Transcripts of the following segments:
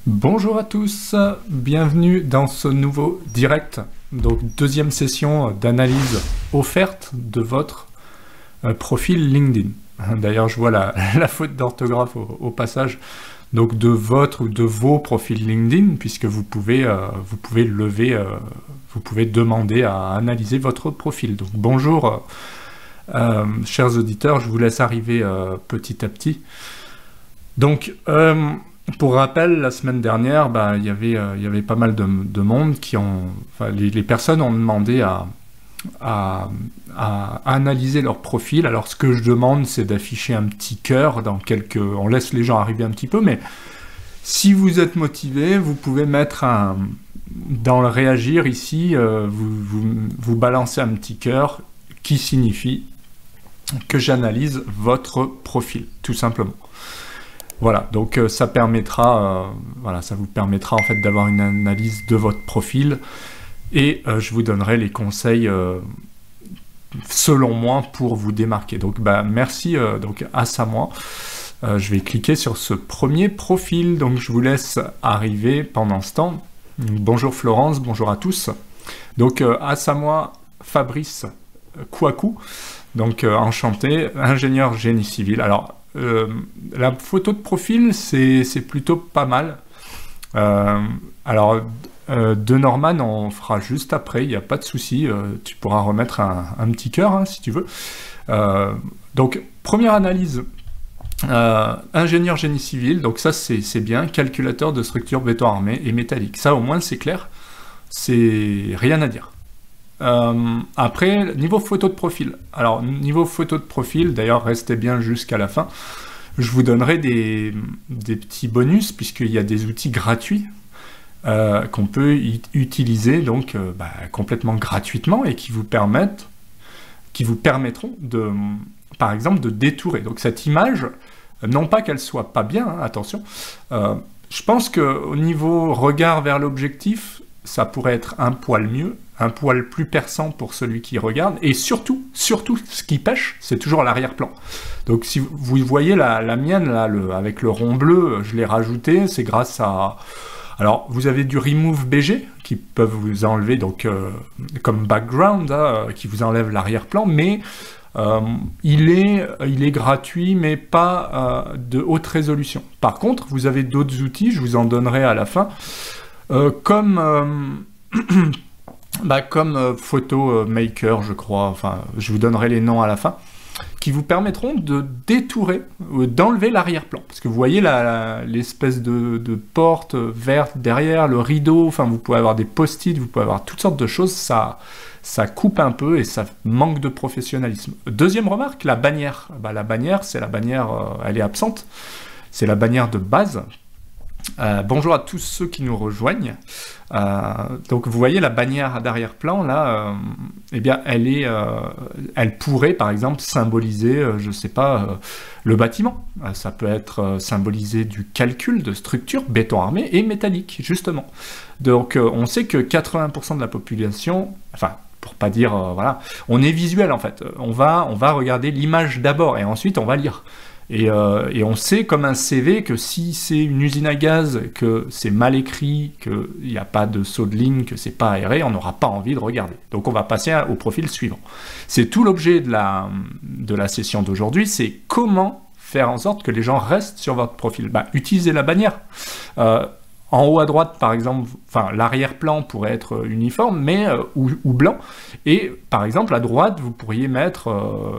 Bonjour à tous, bienvenue dans ce nouveau direct, donc deuxième session d'analyse offerte de votre profil LinkedIn. D'ailleurs, je vois la faute d'orthographe au passage, donc de votre ou de vos profils LinkedIn, puisque vous pouvez demander à analyser votre profil. Donc bonjour, chers auditeurs, je vous laisse arriver petit à petit. Donc, pour rappel, la semaine dernière, il y avait pas mal de monde qui ont... Enfin, les personnes ont demandé à analyser leur profil. Alors, ce que je demande, c'est d'afficher un petit cœur dans quelques... On laisse les gens arriver un petit peu, mais si vous êtes motivé, vous pouvez mettre dans le réagir ici, vous balancez un petit cœur qui signifie que j'analyse votre profil, tout simplement. Voilà, donc ça permettra, ça vous permettra en fait d'avoir une analyse de votre profil et je vous donnerai les conseils selon moi pour vous démarquer. Donc merci donc à moi. Je vais cliquer sur ce premier profil, donc je vous laisse arriver pendant ce temps. Bonjour Florence, bonjour à tous. Donc à moi Fabrice Kouakou, donc enchanté, ingénieur génie civil. Alors la photo de profil, c'est plutôt pas mal. De Norman, on fera juste après, il n'y a pas de souci. Tu pourras remettre un petit cœur hein, si tu veux. Donc, première analyse, ingénieur génie civil, donc ça c'est bien, calculateur de structure béton armé et métallique. Ça au moins c'est clair, c'est rien à dire. Après, niveau photo de profil. Alors, niveau photo de profil, d'ailleurs, restez bien jusqu'à la fin. Je vous donnerai des petits bonus, puisqu'il y a des outils gratuits qu'on peut utiliser donc complètement gratuitement et qui vous permettront de, par exemple, de détourer. Donc, cette image, non pas qu'elle soit pas bien, hein, attention, je pense qu'au niveau regard vers l'objectif, ça pourrait être un poil mieux, un poil plus perçant pour celui qui regarde, et surtout, ce qui pêche, c'est toujours l'arrière-plan. Donc si vous voyez la mienne, là, avec le rond bleu, je l'ai rajouté, c'est grâce à... Alors, vous avez du Remove BG, qui peuvent vous enlever, donc, comme background, hein, qui vous enlève l'arrière-plan, mais il est gratuit, mais pas de haute résolution. Par contre, vous avez d'autres outils, je vous en donnerai à la fin, comme Photo Maker, je crois, enfin, je vous donnerai les noms à la fin, qui vous permettront de détourer, d'enlever l'arrière-plan. Parce que vous voyez l'espèce de porte verte derrière, le rideau, enfin, vous pouvez avoir des post-it, vous pouvez avoir toutes sortes de choses, ça coupe un peu et ça manque de professionnalisme. Deuxième remarque, la bannière. La bannière, elle est absente, c'est la bannière de base. Bonjour à tous ceux qui nous rejoignent. Donc vous voyez la bannière d'arrière-plan là, eh bien elle pourrait par exemple symboliser, je sais pas, le bâtiment. Ça peut être symbolisé du calcul de structure béton armé et métallique justement. Donc on sait que 80% de la population, enfin pour pas dire voilà, on est visuel en fait. On va regarder l'image d'abord et ensuite on va lire. Et on sait comme un CV que si c'est une usine à gaz, que c'est mal écrit, qu'il n'y a pas de saut de ligne, que c'est pas aéré, on n'aura pas envie de regarder. Donc on va passer au profil suivant. C'est tout l'objet de la session d'aujourd'hui, c'est comment faire en sorte que les gens restent sur votre profil. Utilisez la bannière. En haut à droite, par exemple, enfin l'arrière-plan pourrait être uniforme, mais ou blanc. Et par exemple, à droite, vous pourriez mettre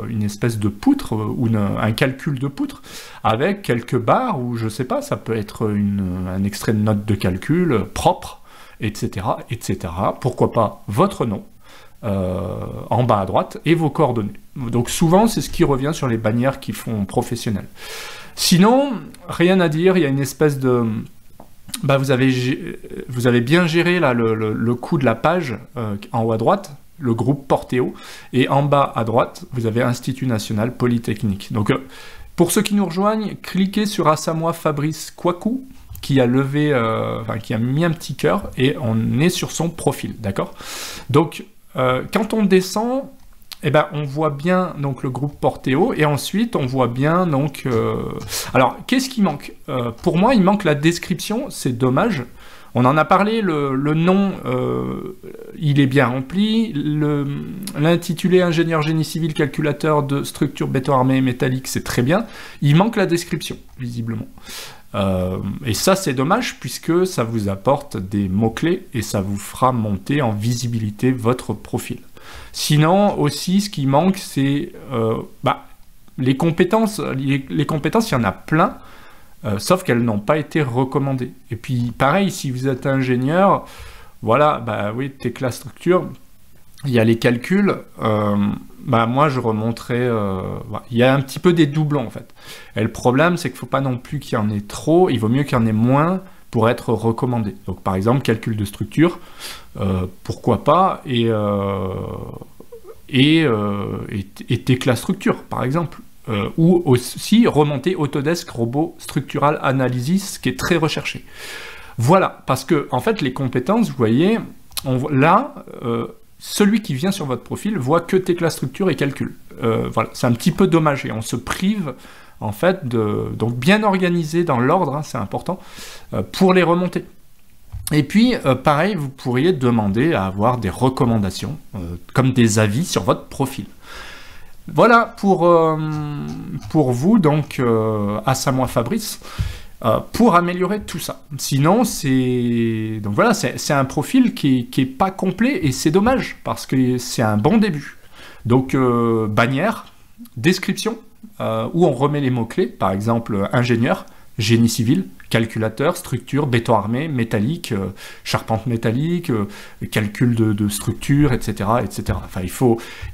une espèce de poutre ou un calcul de poutre avec quelques barres ou je sais pas, ça peut être un extrait de note de calcul propre, etc., etc. Pourquoi pas votre nom en bas à droite et vos coordonnées. Donc souvent, c'est ce qui revient sur les bannières qui font professionnel. Sinon, rien à dire. Il y a une espèce de vous avez bien géré là, le coût de la page en haut à droite, le groupe Portéo, et en bas à droite, vous avez Institut National Polytechnique. Donc, pour ceux qui nous rejoignent, cliquez sur Assamoah Fabrice Kouakou, qui a qui a mis un petit cœur, et on est sur son profil, d'accord? Donc, quand on descend, eh ben, on voit bien donc le groupe Porteo, et ensuite on voit bien donc... Alors, qu'est-ce qui manque? Pour moi, il manque la description, c'est dommage. On en a parlé, le nom, il est bien rempli. L'intitulé ingénieur génie civil calculateur de structure béton armé métallique, c'est très bien. Il manque la description, visiblement. Et ça, c'est dommage, puisque ça vous apporte des mots-clés et ça vous fera monter en visibilité votre profil. Sinon, aussi, ce qui manque, c'est les compétences. Les compétences, il y en a plein, sauf qu'elles n'ont pas été recommandées. Et puis, pareil, si vous êtes ingénieur, voilà, bah oui, Tecla structure, il y a les calculs. Moi, je remonterai... il y a un petit peu des doublons, en fait. Et le problème, c'est qu'il ne faut pas non plus qu'il y en ait trop. Il vaut mieux qu'il y en ait moins pour être recommandé. Donc, par exemple, calcul de structure, pourquoi pas, et Tecla structure, par exemple. Ou aussi remonter Autodesk Robot Structural Analysis, qui est très recherché. Voilà, parce que, en fait, les compétences, vous voyez, celui qui vient sur votre profil voit que Tecla structure et calcul. Voilà, c'est un petit peu dommage, et on se prive, en fait, donc bien organiser dans l'ordre, hein, c'est important, pour les remonter. Et puis, pareil, vous pourriez demander à avoir des recommandations, comme des avis sur votre profil. Voilà pour vous, donc, à moi Fabrice, pour améliorer tout ça. Sinon, c'est un profil qui est pas complet, et c'est dommage, parce que c'est un bon début. Donc, bannière, description, où on remet les mots-clés, par exemple, ingénieur, génie civil, calculateur, structure, béton armé, métallique, charpente métallique, calcul de structure, etc., etc. Enfin,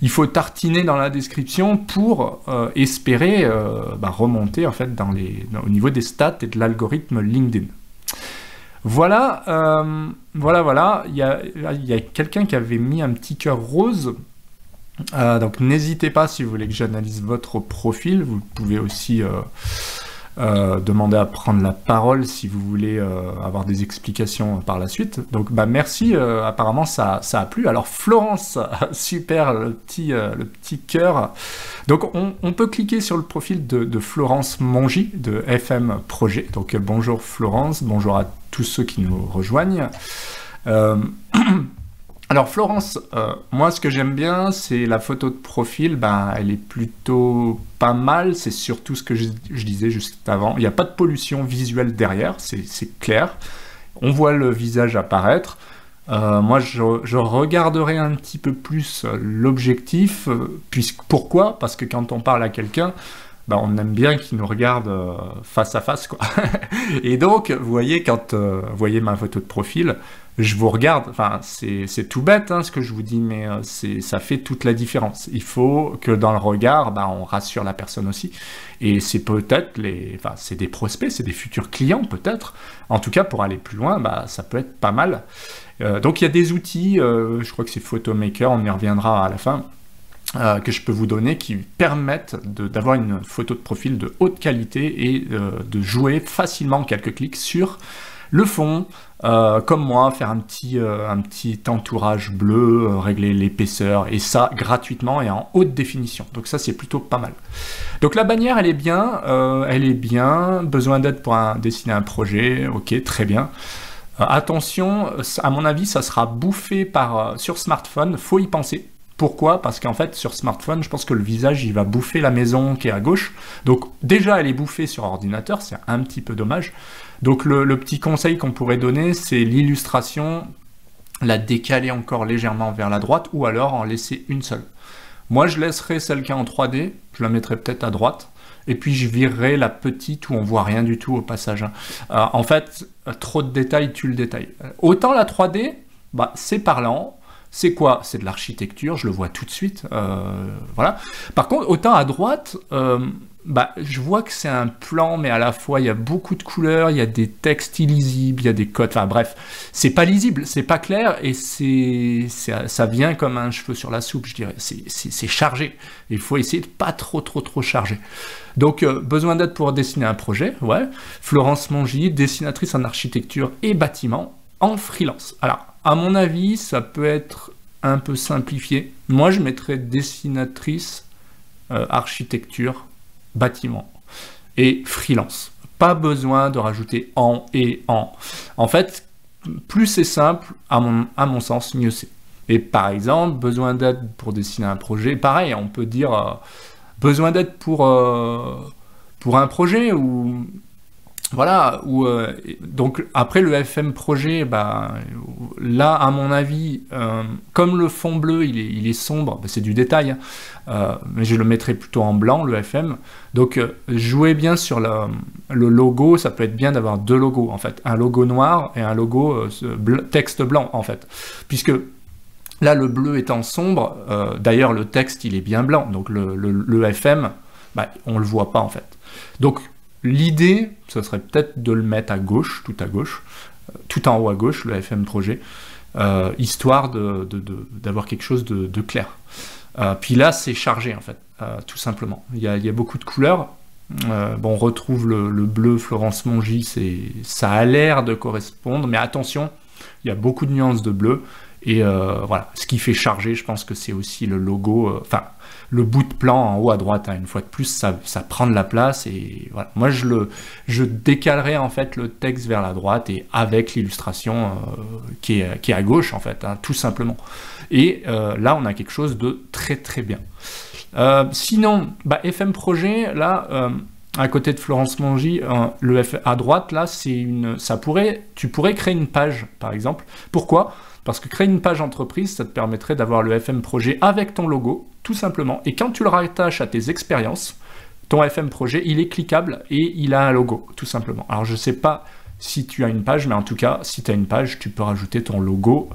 il faut tartiner dans la description pour espérer remonter, en fait, au niveau des stats et de l'algorithme LinkedIn. Voilà, voilà. Il y a quelqu'un qui avait mis un petit cœur rose. Donc n'hésitez pas, si vous voulez que j'analyse votre profil. Vous pouvez aussi demander à prendre la parole si vous voulez avoir des explications par la suite. Donc merci, apparemment ça a plu. Alors Florence, super, le petit cœur. Donc on peut cliquer sur le profil de Florence Mongy de FM Projet. Donc bonjour Florence, bonjour à tous ceux qui nous rejoignent. Alors Florence, moi ce que j'aime bien, c'est la photo de profil, elle est plutôt pas mal, c'est surtout ce que je disais juste avant, il n'y a pas de pollution visuelle derrière, c'est clair, on voit le visage apparaître. Moi je regarderai un petit peu plus l'objectif, pourquoi? Parce que quand on parle à quelqu'un, on aime bien qu'il nous regarde face à face, quoi. Et donc, vous voyez, quand vous voyez ma photo de profil, je vous regarde, enfin, c'est tout bête, hein, ce que je vous dis, mais ça fait toute la différence. Il faut que dans le regard, on rassure la personne aussi. Et c'est peut-être c'est des prospects, c'est des futurs clients, peut-être. En tout cas, pour aller plus loin, ça peut être pas mal. Donc, il y a des outils, je crois que c'est Photomaker, on y reviendra à la fin, que je peux vous donner qui permettent d'avoir une photo de profil de haute qualité et de jouer facilement en quelques clics sur le fond, comme moi, faire un petit entourage bleu, régler l'épaisseur, et ça gratuitement et en haute définition. Donc ça, c'est plutôt pas mal. Donc la bannière, elle est bien, besoin d'aide pour dessiner un projet, ok, très bien. Attention, à mon avis, ça sera bouffé sur smartphone, faut y penser. Pourquoi? Parce qu'en fait, sur smartphone, je pense que le visage, il va bouffer la maison qui est à gauche. Donc déjà, elle est bouffée sur ordinateur, c'est un petit peu dommage. Donc le petit conseil qu'on pourrait donner, c'est l'illustration, la décaler encore légèrement vers la droite, ou alors en laisser une seule. Moi, je laisserai celle qui est en 3D, je la mettrai peut-être à droite, et puis je virerai la petite où on voit rien du tout au passage. En fait, trop de détails tue le détail. Autant la 3D, c'est parlant. C'est quoi? C'est de l'architecture, je le vois tout de suite. Voilà. Par contre, autant à droite, je vois que c'est un plan, mais à la fois, il y a beaucoup de couleurs, il y a des textes illisibles, il y a des codes, enfin bref, c'est pas lisible, c'est pas clair, et ça vient comme un cheveu sur la soupe, je dirais. C'est chargé. Il faut essayer de pas trop charger. Donc, besoin d'aide pour dessiner un projet, ouais. Florence Mongy, dessinatrice en architecture et bâtiment, en freelance. Alors, à mon avis, ça peut être un peu simplifié, moi je mettrais dessinatrice, architecture, bâtiment et freelance. Pas besoin de rajouter en et en. En fait, plus c'est simple, à mon sens, mieux c'est. Et par exemple, besoin d'aide pour dessiner un projet, pareil, on peut dire besoin d'aide pour un projet ou voilà, donc après le FM projet, bah, là à mon avis, comme le fond bleu il est sombre, bah, c'est du détail, mais je le mettrai plutôt en blanc le FM, donc jouez bien sur le logo, ça peut être bien d'avoir deux logos en fait, un logo noir et un logo texte blanc en fait, puisque là le bleu étant sombre, d'ailleurs le texte il est bien blanc, donc le FM, bah, on le voit pas en fait, donc l'idée, ce serait peut-être de le mettre à gauche, tout en haut à gauche, le FM projet, histoire d'avoir quelque chose de clair. Puis là, c'est chargé, en fait, tout simplement. Il y a beaucoup de couleurs. Bon, on retrouve le bleu Florence Mongy, ça a l'air de correspondre, mais attention, il y a beaucoup de nuances de bleu. Et voilà, ce qui fait charger, je pense que c'est aussi le logo, enfin, le bout de plan en haut à droite, hein, une fois de plus, ça prend de la place, et voilà. Moi, je décalerai en fait le texte vers la droite, et avec l'illustration qui est à gauche, en fait, hein, tout simplement. Et là, on a quelque chose de très très bien. Sinon, bah, FM Projet, là... à côté de Florence Mongy, le F à droite, là, tu pourrais créer une page, par exemple. Pourquoi ? Parce que créer une page entreprise, ça te permettrait d'avoir le FM Projet avec ton logo, tout simplement. Et quand tu le rattaches à tes expériences, ton FM Projet, il est cliquable et il a un logo, tout simplement. Alors, je ne sais pas si tu as une page, mais en tout cas, si tu as une page, tu peux rajouter ton logo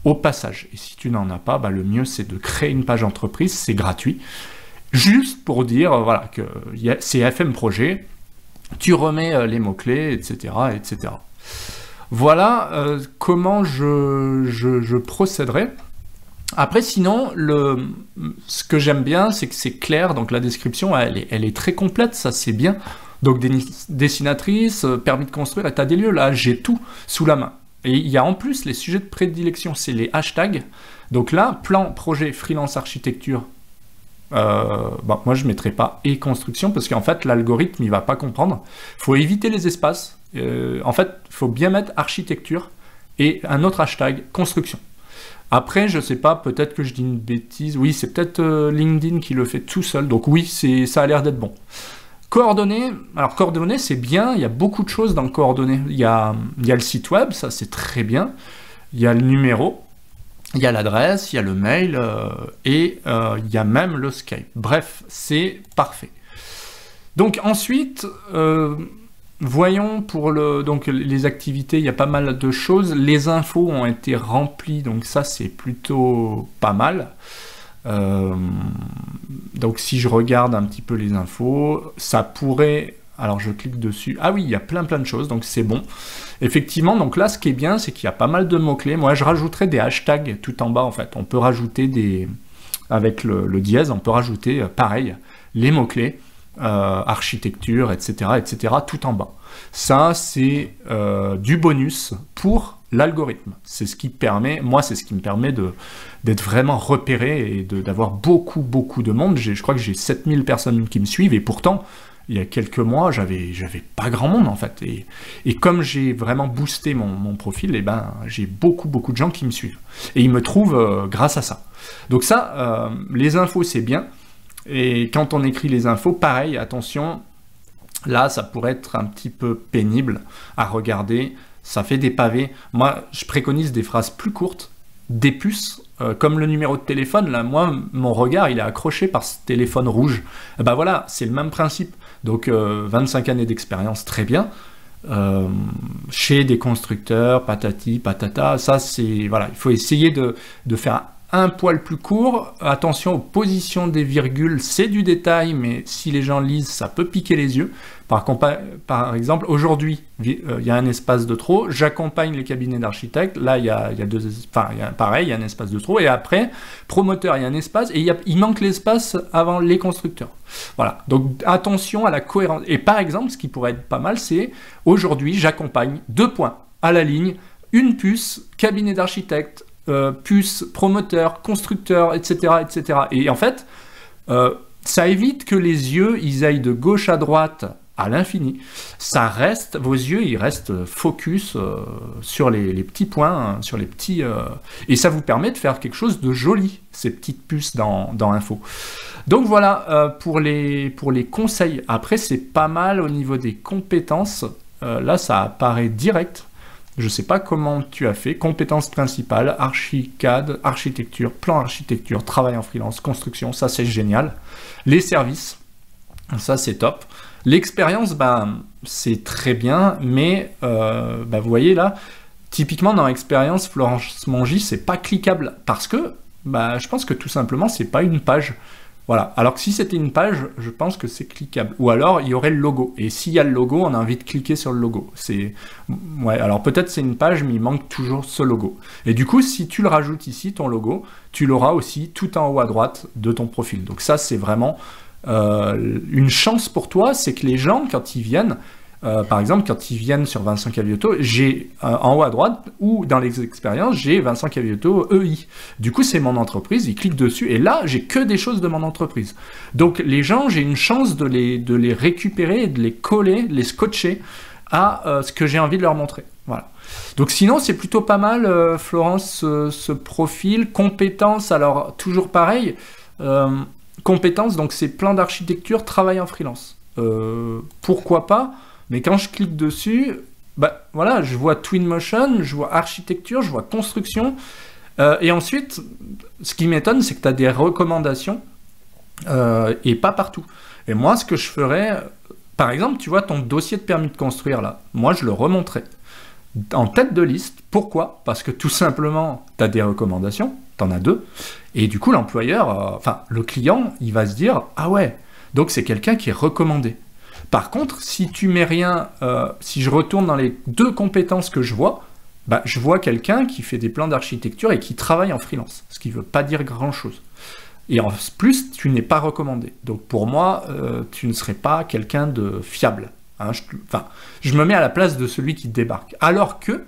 au passage. Et si tu n'en as pas, bah, le mieux, c'est de créer une page entreprise, c'est gratuit. Juste pour dire voilà, que c'est FM Projet, tu remets les mots-clés, etc., etc. Voilà comment je procéderai. Après, sinon, ce que j'aime bien, c'est que c'est clair, donc la description, elle est très complète, ça c'est bien. Donc dessinatrice, permis de construire, état des lieux, là j'ai tout sous la main. Et il y a en plus les sujets de prédilection, c'est les hashtags. Donc là, plan, projet, freelance, architecture, bon, moi je ne mettrai pas et construction parce qu'en fait l'algorithme il va pas comprendre. Il faut éviter les espaces. En fait, il faut bien mettre architecture et un autre hashtag construction. Après, je sais pas, peut-être que je dis une bêtise. Oui, c'est peut-être LinkedIn qui le fait tout seul. Donc oui, ça a l'air d'être bon. Coordonnées. Alors coordonnées, c'est bien. Il y a beaucoup de choses dans coordonnées. Il y a le site web, ça c'est très bien. Il y a le numéro. Il y a l'adresse, il y a le mail et il y a même le Skype. Bref, c'est parfait. Donc ensuite, voyons pour donc les activités, il y a pas mal de choses. Les infos ont été remplies, donc ça c'est plutôt pas mal. Donc si je regarde un petit peu les infos, ça pourrait... Alors je clique dessus. Ah oui, il y a plein de choses, donc c'est bon. Effectivement, donc là, ce qui est bien, c'est qu'il y a pas mal de mots-clés. Moi, je rajouterai des hashtags tout en bas, en fait. On peut rajouter avec le dièse, on peut rajouter, pareil, les mots-clés, architecture, etc., etc., tout en bas. Ça, c'est du bonus pour l'algorithme. C'est ce qui permet, moi, c'est ce qui me permet d'être vraiment repéré et d'avoir beaucoup de monde. Je crois que j'ai 7000 personnes qui me suivent, et pourtant... Il y a quelques mois, j'avais pas grand monde en fait. Et comme j'ai vraiment boosté mon profil, eh ben, j'ai beaucoup de gens qui me suivent. Et ils me trouvent grâce à ça. Donc ça, les infos, c'est bien. Et quand on écrit les infos, pareil, attention, là, ça pourrait être un petit peu pénible à regarder. Ça fait des pavés. Moi, je préconise des phrases plus courtes, des puces, comme le numéro de téléphone. Là, moi, mon regard, il est accroché par ce téléphone rouge. Et ben voilà, c'est le même principe. Donc 25 années d'expérience, très bien. Chez des constructeurs, patati, patata, ça c'est... Voilà, il faut essayer de faire un poil plus court. Attention aux positions des virgules, c'est du détail, mais si les gens lisent, ça peut piquer les yeux. Par exemple, aujourd'hui, il y a un espace de trop, j'accompagne les cabinets d'architectes, là il y a pareil, il y a un espace de trop, et après, promoteur, il y a un espace, et il manque l'espace avant les constructeurs. Voilà, donc attention à la cohérence. Et par exemple, ce qui pourrait être pas mal, c'est aujourd'hui, j'accompagne 2 points à la ligne, une puce, cabinet d'architecte, puce, promoteur, constructeur, etc., etc. Et en fait, ça évite que les yeux, ils aillent de gauche à droite à l'infini. Ça reste, vos yeux, ils restent focus sur les petits points, hein, sur les petits... et ça vous permet de faire quelque chose de joli, ces petites puces dans Info. Donc voilà, pour les conseils. Après, c'est pas mal au niveau des compétences. Là, ça apparaît direct. Je sais pas comment tu as fait. Compétences principales, archicad, architecture, plan architecture, travail en freelance, construction, ça c'est génial. Les services, ça c'est top. L'expérience, c'est très bien, mais vous voyez là, typiquement dans l'expérience Florence Mongy, c'est pas cliquable parce que je pense que tout simplement c'est pas une page. Voilà. Alors que si c'était une page, je pense que c'est cliquable. Ou alors il y aurait le logo. Et s'il y a le logo, on a envie de cliquer sur le logo. Ouais. Alors peut-être c'est une page, mais il manque toujours ce logo. Et du coup, si tu le rajoutes ici, ton logo, tu l'auras aussi tout en haut à droite de ton profil. Donc ça, c'est vraiment une chance pour toi, c'est que les gens, quand ils viennent, par exemple, quand ils viennent sur Vincent Caviotto, j'ai en haut à droite, ou dans les expériences, j'ai Vincent Caviotto EI. Du coup, c'est mon entreprise, ils cliquent dessus, et là, j'ai que des choses de mon entreprise. Donc, les gens, j'ai une chance de les récupérer, de les coller, de les scotcher à ce que j'ai envie de leur montrer. Voilà. Donc, sinon, c'est plutôt pas mal, Florence, ce profil. Compétences, alors, toujours pareil. Compétences, donc c'est plan d'architecture, travail en freelance. Pourquoi pas? Mais quand je clique dessus, voilà, je vois Twinmotion, je vois architecture, je vois construction. Et ensuite, ce qui m'étonne, c'est que tu as des recommandations et pas partout. Et moi, ce que je ferais, par exemple, tu vois ton dossier de permis de construire là, moi je le remonterais en tête de liste. Pourquoi? Parce que tout simplement, tu as des recommandations, tu en as 2. Et du coup, l'employeur, le client, il va se dire « Ah ouais, donc c'est quelqu'un qui est recommandé ». Par contre, si tu mets rien, si je retourne dans les 2 compétences que je vois quelqu'un qui fait des plans d'architecture et qui travaille en freelance, ce qui ne veut pas dire grand-chose. Et en plus, tu n'es pas recommandé. Donc pour moi, tu ne serais pas quelqu'un de fiable. Hein, je me mets à la place de celui qui débarque. Alors que,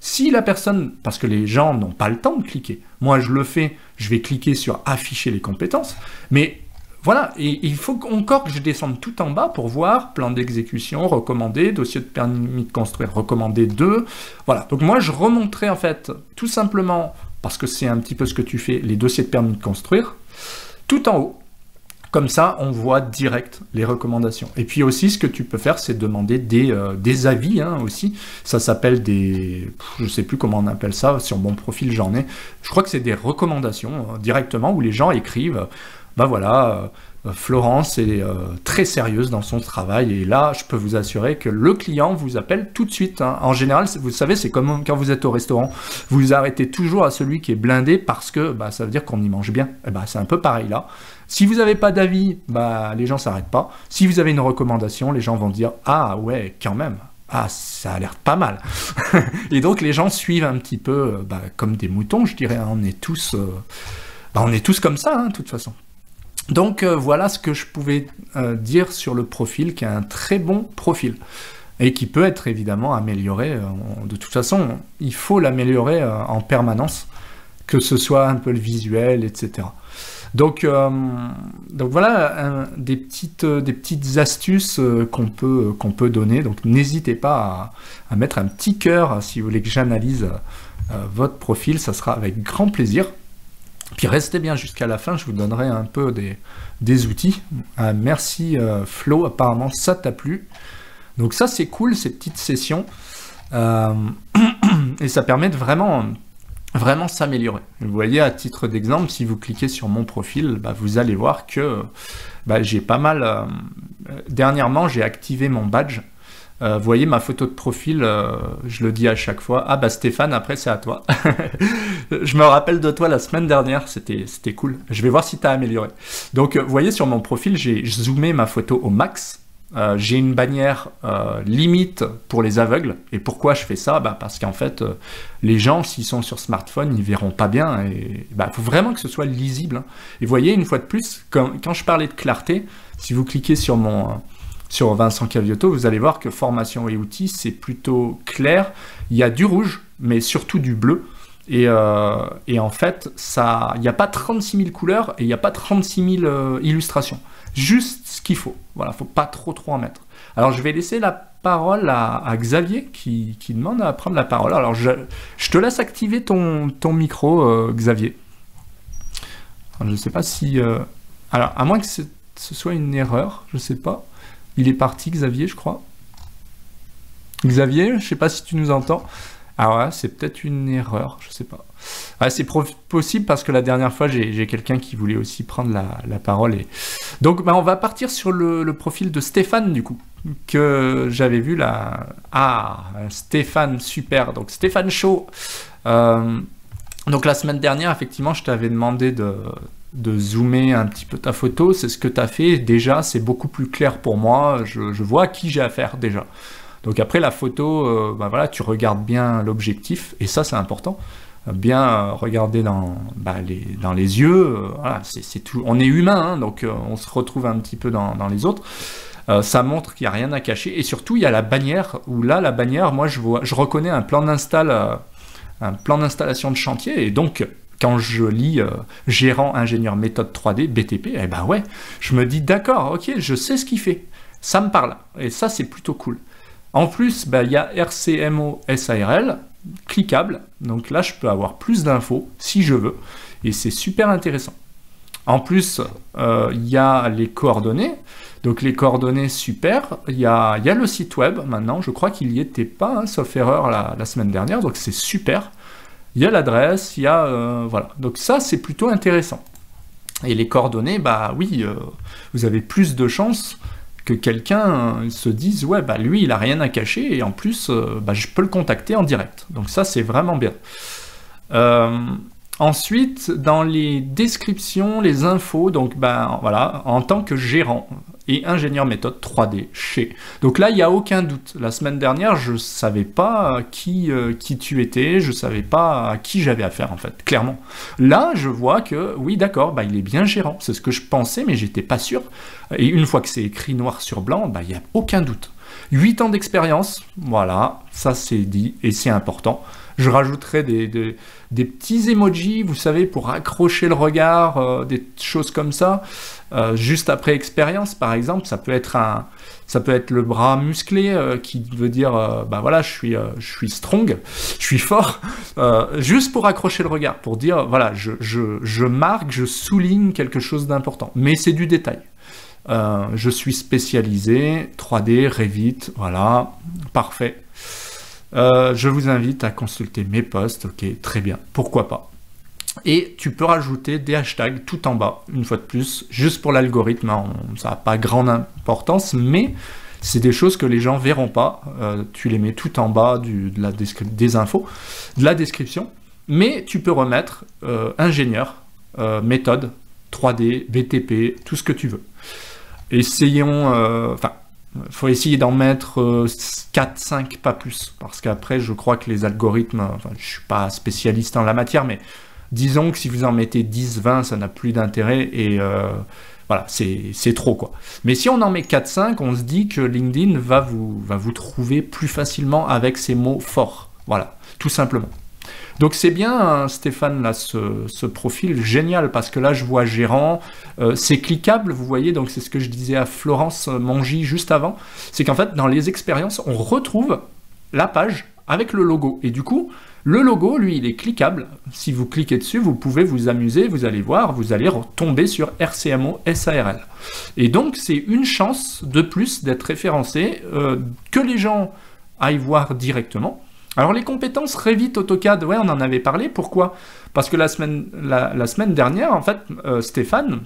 si la personne, parce que les gens n'ont pas le temps de cliquer, moi je le fais, je vais cliquer sur afficher les compétences, mais voilà, et il faut encore que je descende tout en bas pour voir plan d'exécution, recommandé, dossier de permis de construire, recommandé 2, voilà. Donc moi je remonterai en fait, tout simplement, parce que c'est un petit peu ce que tu fais, les dossiers de permis de construire, tout en haut. Comme ça, on voit direct les recommandations. Et puis aussi, ce que tu peux faire, c'est demander des avis hein, aussi. Ça s'appelle des... Je ne sais plus comment on appelle ça. Sur mon profil, j'en ai. Je crois que c'est des recommandations directement où les gens écrivent voilà, Florence est très sérieuse dans son travail. Et là, je peux vous assurer que le client vous appelle tout de suite. Hein. En général, vous savez, c'est comme quand vous êtes au restaurant. Vous arrêtez toujours à celui qui est blindé parce que ça veut dire qu'on y mange bien. Et c'est un peu pareil là. Si vous n'avez pas d'avis, les gens ne s'arrêtent pas. Si vous avez une recommandation, les gens vont dire « Ah ouais, quand même, ah ça a l'air pas mal ». Et donc les gens suivent un petit peu comme des moutons, je dirais. Hein. On est tous comme ça, hein, de toute façon. Donc voilà ce que je pouvais dire sur le profil, qui est un très bon profil. Et qui peut être évidemment amélioré. De toute façon, il faut l'améliorer en permanence, que ce soit un peu le visuel, etc. Donc voilà des petites astuces qu'on peut donner. Donc n'hésitez pas à mettre un petit cœur si vous voulez que j'analyse votre profil, ça sera avec grand plaisir. Puis restez bien jusqu'à la fin, je vous donnerai un peu des outils. Merci Flo, apparemment ça t'a plu. Donc ça c'est cool, ces petites sessions. Et ça permet de vraiment s'améliorer. Vous voyez, à titre d'exemple, si vous cliquez sur mon profil, vous allez voir que j'ai pas mal... dernièrement, j'ai activé mon badge. Vous voyez, ma photo de profil, je le dis à chaque fois. Ah Stéphane, après c'est à toi. Je me rappelle de toi la semaine dernière, c'était cool. Je vais voir si tu as amélioré. Donc, vous voyez, sur mon profil, j'ai zoomé ma photo au max. J'ai une bannière limite pour les aveugles. Et pourquoi je fais ça? Parce qu'en fait, les gens, s'ils sont sur smartphone, ils verront pas bien. Et faut vraiment que ce soit lisible. Hein. Et vous voyez, une fois de plus, quand je parlais de clarté, si vous cliquez sur Vincent Caviotto, vous allez voir que formation et outils, c'est plutôt clair. Il y a du rouge, mais surtout du bleu. Et en fait, il n'y a pas 36 000 couleurs et il n'y a pas 36 000 illustrations. Juste ce qu'il faut. Voilà, faut pas trop en mettre. Alors, je vais laisser la parole à Xavier qui demande à prendre la parole. Alors, je te laisse activer ton micro, Xavier. Alors, je ne sais pas si... Alors, à moins que ce soit une erreur, je ne sais pas. Il est parti, Xavier, je crois. Xavier, je ne sais pas si tu nous entends. Ah ouais, c'est peut-être une erreur, je sais pas. Ouais, c'est possible parce que la dernière fois, j'ai quelqu'un qui voulait aussi prendre la parole. Donc, on va partir sur le profil de Stéphane, du coup, que j'avais vu là. Ah, Stéphane, super. Donc, Stéphane Chaud. Donc, la semaine dernière, effectivement, je t'avais demandé de zoomer un petit peu ta photo. C'est ce que tu as fait. Déjà, c'est beaucoup plus clair pour moi. Je vois à qui j'ai affaire déjà. Donc après la photo, voilà, tu regardes bien l'objectif, et ça c'est important, bien regarder dans les yeux, voilà, c'est tout. On est humain, hein, donc on se retrouve un petit peu dans les autres. Ça montre qu'il n'y a rien à cacher, et surtout il y a la bannière, où là la bannière, moi je reconnais un plan d'installation de chantier, et donc quand je lis gérant ingénieur méthode 3D, BTP, eh ben ouais, je me dis d'accord, ok, je sais ce qu'il fait, ça me parle, et ça c'est plutôt cool. En plus, il y a RCMO SARL, cliquable, donc là je peux avoir plus d'infos si je veux, et c'est super intéressant. En plus, il y a les coordonnées, donc les coordonnées super, il y a le site web maintenant, je crois qu'il n'y était pas, hein, sauf erreur la semaine dernière, donc c'est super. Il y a l'adresse, il y a... voilà, donc ça c'est plutôt intéressant. Et les coordonnées, oui, vous avez plus de chances que quelqu'un se dise, ouais, lui, il a rien à cacher, et en plus, je peux le contacter en direct. Donc ça, c'est vraiment bien. Ensuite, dans les descriptions, les infos, donc, voilà, en tant que gérant et ingénieur méthode 3D chez. Donc là, il n'y a aucun doute. La semaine dernière, je ne savais pas qui tu étais, je ne savais pas à qui j'avais affaire, en fait, clairement. Là, je vois que, oui, d'accord, il est bien gérant. C'est ce que je pensais, mais j'étais pas sûr. Et une fois que c'est écrit noir sur blanc, il n'y a aucun doute. 8 ans d'expérience, voilà, ça c'est dit, et c'est important. Je rajouterai des petits emojis, vous savez, pour accrocher le regard, des choses comme ça. Juste après expérience, par exemple, ça peut être le bras musclé qui veut dire, voilà, je suis strong, je suis fort, juste pour accrocher le regard, pour dire, voilà, je marque, je souligne quelque chose d'important. Mais c'est du détail. Je suis spécialisé, 3D, Revit, voilà, parfait. Je vous invite à consulter mes posts, ok, très bien, pourquoi pas. Et tu peux rajouter des hashtags tout en bas, une fois de plus, juste pour l'algorithme, hein, ça n'a pas grande importance, mais c'est des choses que les gens verront pas, tu les mets tout en bas des infos, de la description, mais tu peux remettre ingénieur, méthode, 3D, BTP, tout ce que tu veux. Essayons, il faut essayer d'en mettre 4, 5, pas plus, parce qu'après, je crois que les algorithmes, je ne suis pas spécialiste en la matière, mais disons que si vous en mettez 10, 20, ça n'a plus d'intérêt, et voilà, c'est trop, quoi. Mais si on en met 4, 5, on se dit que LinkedIn va vous trouver plus facilement avec ces mots forts, voilà, tout simplement. Donc c'est bien, hein, Stéphane, là, ce profil génial, parce que là, je vois gérant, c'est cliquable, vous voyez, donc c'est ce que je disais à Florence Mongy juste avant, c'est qu'en fait, dans les expériences, on retrouve la page avec le logo, et du coup, le logo, lui, il est cliquable, si vous cliquez dessus, vous pouvez vous amuser, vous allez voir, vous allez tomber sur RCMO SARL. Et donc, c'est une chance de plus d'être référencé, que les gens aillent voir directement. Alors les compétences Revit, AutoCAD, ouais, on en avait parlé, pourquoi? Parce que la semaine dernière, en fait, Stéphane,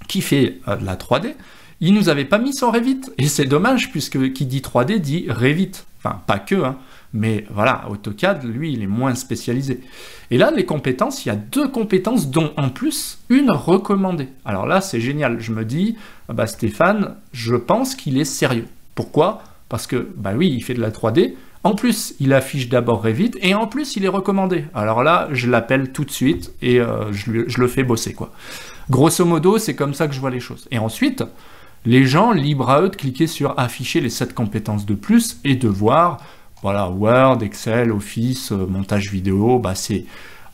qui fait de la 3D, il nous avait pas mis son Revit, et c'est dommage, puisque qui dit 3D dit Revit, enfin pas que, hein, mais voilà, AutoCAD, lui, il est moins spécialisé. Et là, les compétences, il y a 2 compétences, dont en plus, une recommandée. Alors là, c'est génial, je me dis, Stéphane, je pense qu'il est sérieux. Pourquoi? Parce que, oui, il fait de la 3D, en plus, il affiche d'abord Revit, et en plus, il est recommandé. Alors là, je l'appelle tout de suite, et je le fais bosser, quoi. Grosso modo, c'est comme ça que je vois les choses. Et ensuite, les gens, libre à eux de cliquer sur afficher les 7 compétences de plus, et de voir, voilà, Word, Excel, Office, montage vidéo, c'est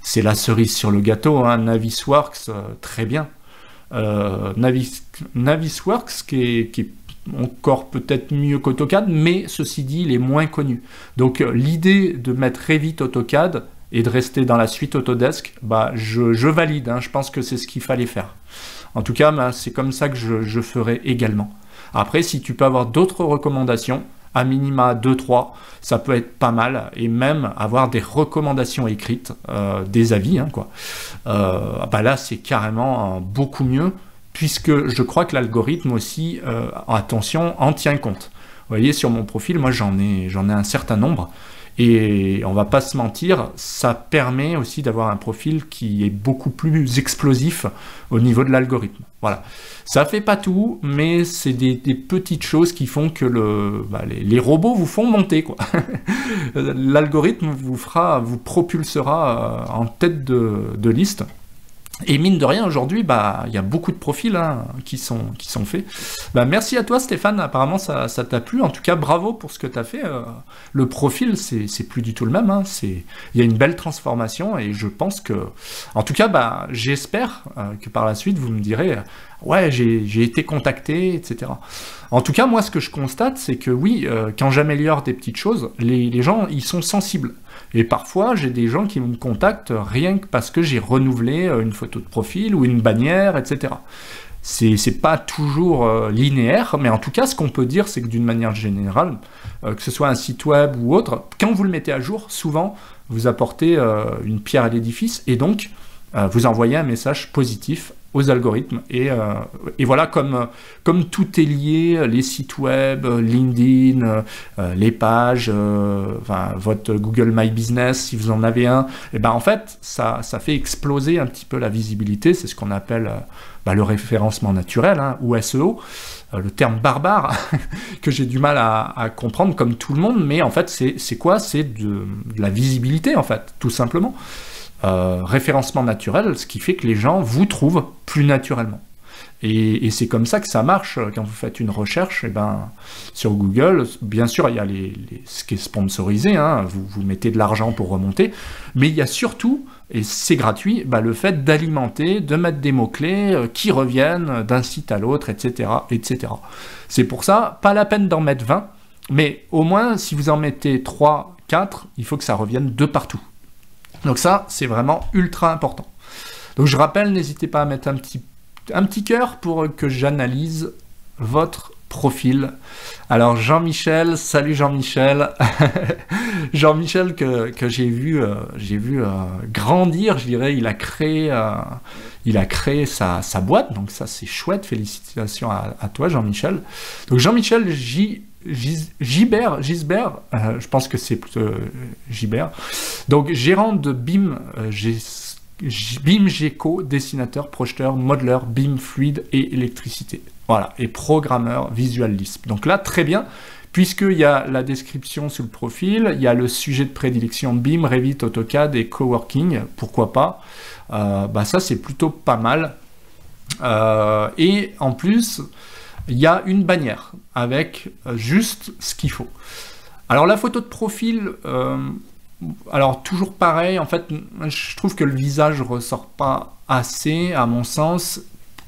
c'est la cerise sur le gâteau, hein. Navisworks, très bien. Navisworks qui est encore peut-être mieux qu'AutoCAD, mais ceci dit, il est moins connu. Donc l'idée de mettre Revit AutoCAD et de rester dans la suite Autodesk, bah, je valide, hein. Je pense que c'est ce qu'il fallait faire. En tout cas, bah, c'est comme ça que je ferai également. Après, si tu peux avoir d'autres recommandations, à minima 2-3, ça peut être pas mal, et même avoir des recommandations écrites, des avis, hein, quoi. Bah là, c'est carrément beaucoup mieux, puisque je crois que l'algorithme aussi, attention, en tient compte. Vous voyez, sur mon profil, moi j'en ai un certain nombre, et on va pas se mentir, ça permet aussi d'avoir un profil qui est beaucoup plus explosif au niveau de l'algorithme. Voilà. Ça fait pas tout, mais c'est des petites choses qui font que les robots vous font monter, quoi. L'algorithme vous propulsera en tête de liste. Et mine de rien, aujourd'hui, bah, il y a beaucoup de profils, hein, qui sont faits. Bah, merci à toi, Stéphane. Apparemment, ça t'a plu. En tout cas, bravo pour ce que tu as fait. Le profil, c'est plus du tout le même, hein. Il y a une belle transformation, et je pense que... En tout cas, bah, j'espère que par la suite, vous me direz ouais, j'ai été contacté, etc. En tout cas, moi, ce que je constate, c'est que oui, quand j'améliore des petites choses, les gens, ils sont sensibles. Et parfois, j'ai des gens qui me contactent rien que parce que j'ai renouvelé une photo de profil ou une bannière, etc. C'est pas toujours linéaire, mais en tout cas, ce qu'on peut dire, c'est que d'une manière générale, que ce soit un site web ou autre, quand vous le mettez à jour, souvent, vous apportez une pierre à l'édifice, et donc, vous envoyez un message positif aux algorithmes, et voilà, comme tout est lié, les sites web, LinkedIn, les pages, enfin, votre Google My Business, si vous en avez un, et ben en fait, ça fait exploser un petit peu la visibilité. C'est ce qu'on appelle le référencement naturel, hein, ou SEO, le terme barbare que j'ai du mal à comprendre comme tout le monde, mais en fait, c'est quoi? C'est de la visibilité, en fait, tout simplement. Référencement naturel, ce qui fait que les gens vous trouvent plus naturellement. Et c'est comme ça que ça marche quand vous faites une recherche, et ben, sur Google. Bien sûr, il y a ce qui est sponsorisé, hein, vous mettez de l'argent pour remonter, mais il y a surtout, et c'est gratuit, le fait d'alimenter, de mettre des mots-clés qui reviennent d'un site à l'autre, etc., etc. C'est pour ça, pas la peine d'en mettre 20, mais au moins, si vous en mettez 3, 4, il faut que ça revienne de partout. Donc ça, c'est vraiment ultra important. Donc je rappelle, n'hésitez pas à mettre un petit cœur pour que j'analyse votre profil. Alors Jean-Michel, salut Jean-Michel. Jean-Michel que j'ai vu grandir, je dirais. Il a créé sa boîte, donc ça c'est chouette. Félicitations à toi Jean-Michel. Donc Jean-Michel Gisbert, je pense que c'est plutôt Gibert. Donc gérant de BIM, BIM Geco, dessinateur, projeteur, modeleur, BIM fluide et électricité. Voilà, et programmeur Visual Lisp. Donc là, très bien, puisqu'il y a la description sous le profil, il y a le sujet de prédilection BIM, Revit, AutoCAD et Coworking, pourquoi pas. Ça, c'est plutôt pas mal. Et en plus, il y a une bannière avec juste ce qu'il faut. Alors la photo de profil, alors toujours pareil, en fait, je trouve que le visage ressort pas assez, à mon sens.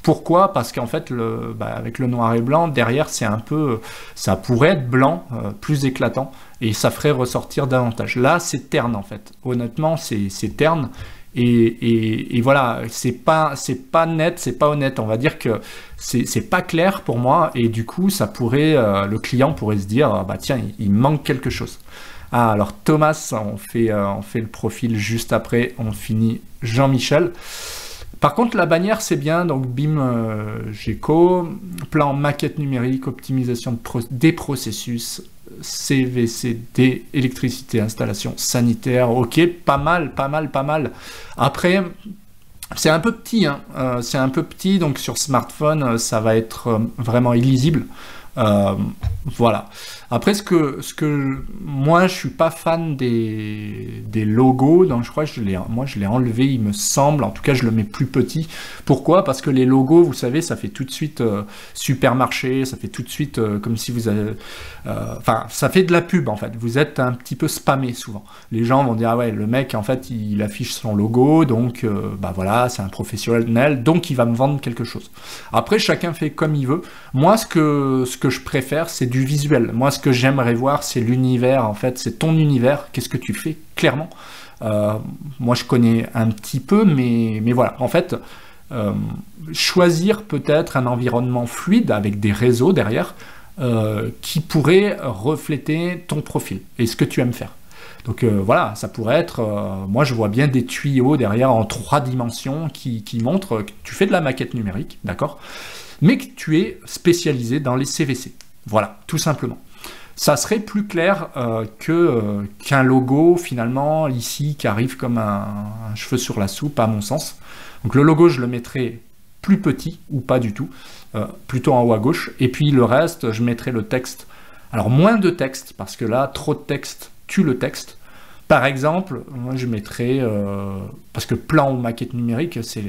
Pourquoi? Parce qu'en fait, avec le noir et blanc, derrière, c'est un peu, ça pourrait être blanc, plus éclatant, et ça ferait ressortir davantage. Là, c'est terne, en fait. Honnêtement, c'est terne. Et voilà, c'est pas net, c'est pas honnête. On va dire que c'est pas clair pour moi, et du coup, ça pourrait, le client pourrait se dire, tiens, il manque quelque chose. Ah, alors Thomas, on fait le profil juste après, on finit Jean-Michel. Par contre, la bannière, c'est bien, donc BIM Geco, plan maquette numérique, optimisation des processus, CVCD, électricité, installation sanitaire, ok, pas mal. Après, c'est un peu petit, hein, c'est un peu petit, donc sur smartphone, ça va être vraiment illisible. Voilà. Après, moi, je suis pas fan des logos, donc je crois que moi, je l'ai enlevé, il me semble. En tout cas, je le mets plus petit. Pourquoi? Parce que les logos, vous savez, ça fait tout de suite supermarché, ça fait tout de suite comme si vous avez... Enfin, ça fait de la pub, en fait. Vous êtes un petit peu spammé, souvent. Les gens vont dire, ah ouais, le mec, en fait, il affiche son logo, donc, bah voilà, c'est un professionnel, donc il va me vendre quelque chose. Après, chacun fait comme il veut. Moi, ce que je préfère, c'est du visuel. Moi, ce que j'aimerais voir, c'est l'univers, en fait, c'est ton univers. Qu'est-ce que tu fais, clairement? Moi, je connais un petit peu, mais voilà. En fait, choisir peut-être un environnement fluide avec des réseaux derrière qui pourrait refléter ton profil et ce que tu aimes faire. Donc voilà, ça pourrait être, moi je vois bien des tuyaux derrière en 3 dimensions qui montrent que tu fais de la maquette numérique, d'accord, mais que tu es spécialisé dans les CVC. Voilà, tout simplement. Ça serait plus clair qu'un logo finalement ici qui arrive comme un cheveu sur la soupe à mon sens. Donc le logo je le mettrais plus petit ou pas du tout, plutôt en haut à gauche, et puis le reste je mettrais le texte. Alors moins de texte parce que là trop de texte tue le texte. Par exemple, moi je mettrais, parce que plan ou maquette numérique, c'est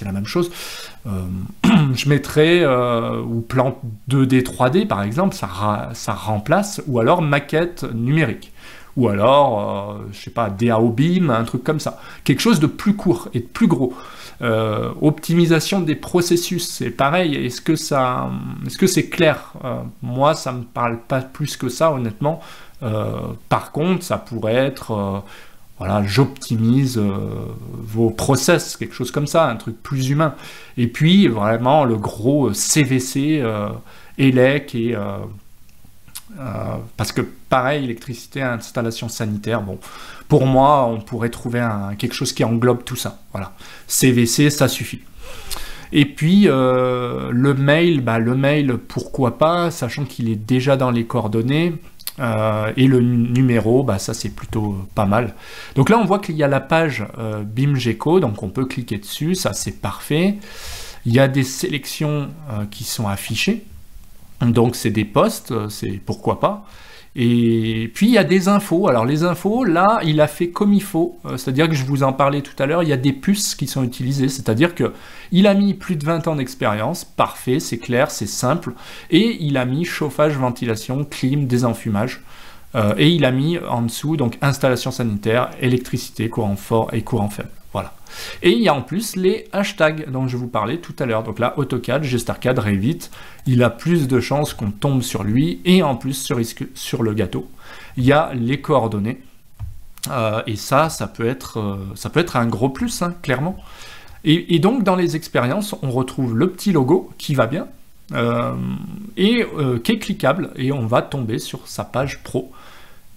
la même chose, je mettrais, ou plan 2D, 3D par exemple, ça remplace, ou alors maquette numérique, ou alors, je sais pas, DAO BIM, un truc comme ça, quelque chose de plus court et de plus gros. Optimisation des processus, c'est pareil, est-ce que c'est clair? Moi, ça me parle pas plus que ça, honnêtement. Par contre, ça pourrait être, voilà, j'optimise vos process, quelque chose comme ça, un truc plus humain. Et puis, vraiment, le gros CVC, ELEC, et, parce que, pareil, électricité, installation sanitaire, bon, pour moi, on pourrait trouver quelque chose qui englobe tout ça. Voilà, CVC, ça suffit. Et puis, le mail, pourquoi pas, sachant qu'il est déjà dans les coordonnées. Et le numéro, bah ça c'est plutôt pas mal. Donc là on voit qu'il y a la page BIMGECO, donc on peut cliquer dessus, ça c'est parfait. Il y a des sélections qui sont affichées, donc c'est des postes, c'est pourquoi pas. Et puis il y a des infos. Alors les infos, là il a fait comme il faut, c'est-à-dire que je vous en parlais tout à l'heure, il y a des puces qui sont utilisées, c'est-à-dire que il a mis plus de 20 ans d'expérience, parfait, c'est clair, c'est simple, et il a mis chauffage, ventilation, clim, désenfumage, et il a mis en dessous donc installation sanitaire, électricité, courant fort et courant faible. Voilà. Et il y a en plus les hashtags dont je vous parlais tout à l'heure. Donc là, AutoCAD, GestarCAD, Revit, il a plus de chances qu'on tombe sur lui, et en plus sur le gâteau, il y a les coordonnées. Et ça peut être un gros plus, hein, clairement. Et donc dans les expériences, on retrouve le petit logo qui va bien, et qui est cliquable, et on va tomber sur sa page pro.